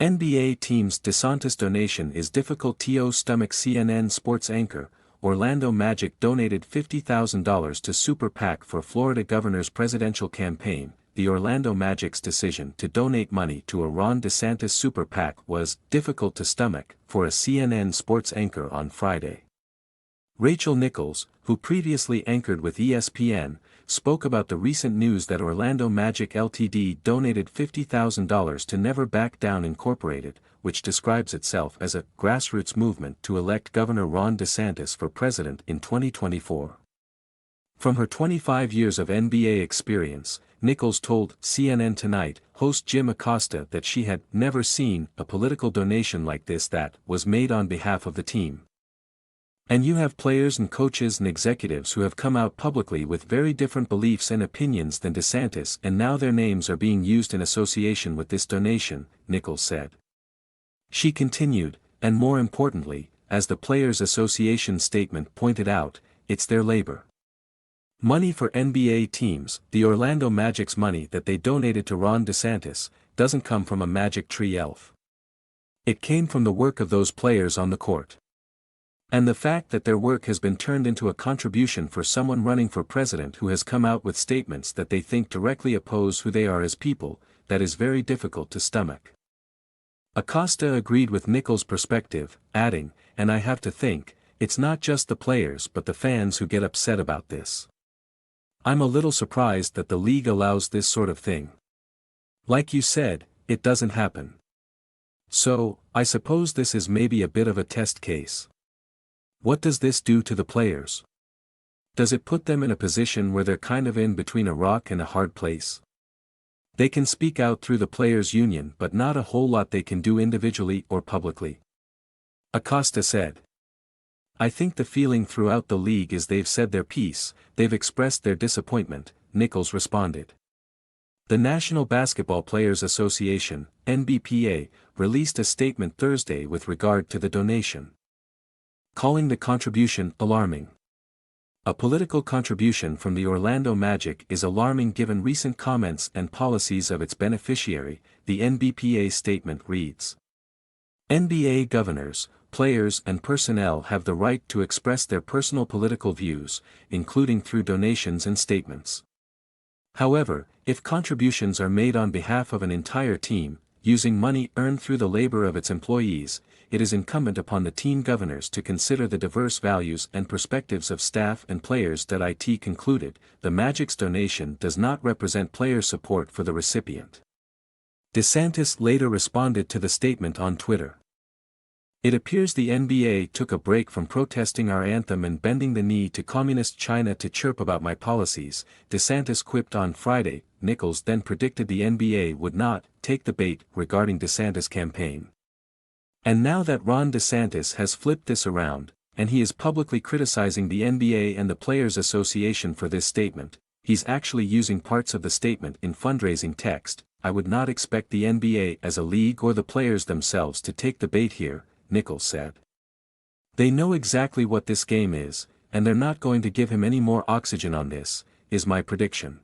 NBA teams DeSantis donation is difficult to stomach. CNN sports anchor, Orlando Magic donated $50,000 to Super PAC for Florida governor's presidential campaign. The Orlando Magic's decision to donate money to a Ron DeSantis Super PAC was difficult to stomach for a CNN sports anchor on Friday. Rachel Nichols, who previously anchored with ESPN, spoke about the recent news that Orlando Magic Ltd. donated $50,000 to Never Back Down Incorporated, which describes itself as a grassroots movement to elect Governor Ron DeSantis for president in 2024. From her 25 years of NBA experience, Nichols told CNN Tonight host Jim Acosta that she had never seen a political donation like this that was made on behalf of the team. And you have players and coaches and executives who have come out publicly with very different beliefs and opinions than DeSantis, and now their names are being used in association with this donation, Nichols said. She continued, and more importantly, as the Players Association statement pointed out, it's their labor. Money for NBA teams, the Orlando Magic's money that they donated to Ron DeSantis, doesn't come from a magic tree elf. It came from the work of those players on the court. And the fact that their work has been turned into a contribution for someone running for president who has come out with statements that they think directly oppose who they are as people, that is very difficult to stomach. Acosta agreed with Nichols' perspective, adding, and I have to think, it's not just the players but the fans who get upset about this. I'm a little surprised that the league allows this sort of thing. Like you said, it doesn't happen. So, I suppose this is maybe a bit of a test case. What does this do to the players? Does it put them in a position where they're kind of in between a rock and a hard place? They can speak out through the players' union but not a whole lot they can do individually or publicly. Acosta said. I think the feeling throughout the league is they've said their piece, they've expressed their disappointment, Nichols responded. The National Basketball Players Association, NBPA, released a statement Thursday with regard to the donation, calling the contribution alarming. A political contribution from the Orlando Magic is alarming given recent comments and policies of its beneficiary, the NBPA statement reads. NBA governors, players and personnel have the right to express their personal political views, including through donations and statements. However, if contributions are made on behalf of an entire team, using money earned through the labor of its employees, it is incumbent upon the team governors to consider the diverse values and perspectives of staff and players. It concluded, the Magic's donation does not represent player support for the recipient. DeSantis later responded to the statement on Twitter. It appears the NBA took a break from protesting our anthem and bending the knee to communist China to chirp about my policies, DeSantis quipped on Friday. Nichols then predicted the NBA would not take the bait regarding DeSantis' campaign. And now that Ron DeSantis has flipped this around, and he is publicly criticizing the NBA and the Players Association for this statement, he's actually using parts of the statement in fundraising text. I would not expect the NBA as a league or the players themselves to take the bait here, Nichols said. They know exactly what this game is, and they're not going to give him any more oxygen on this, is my prediction.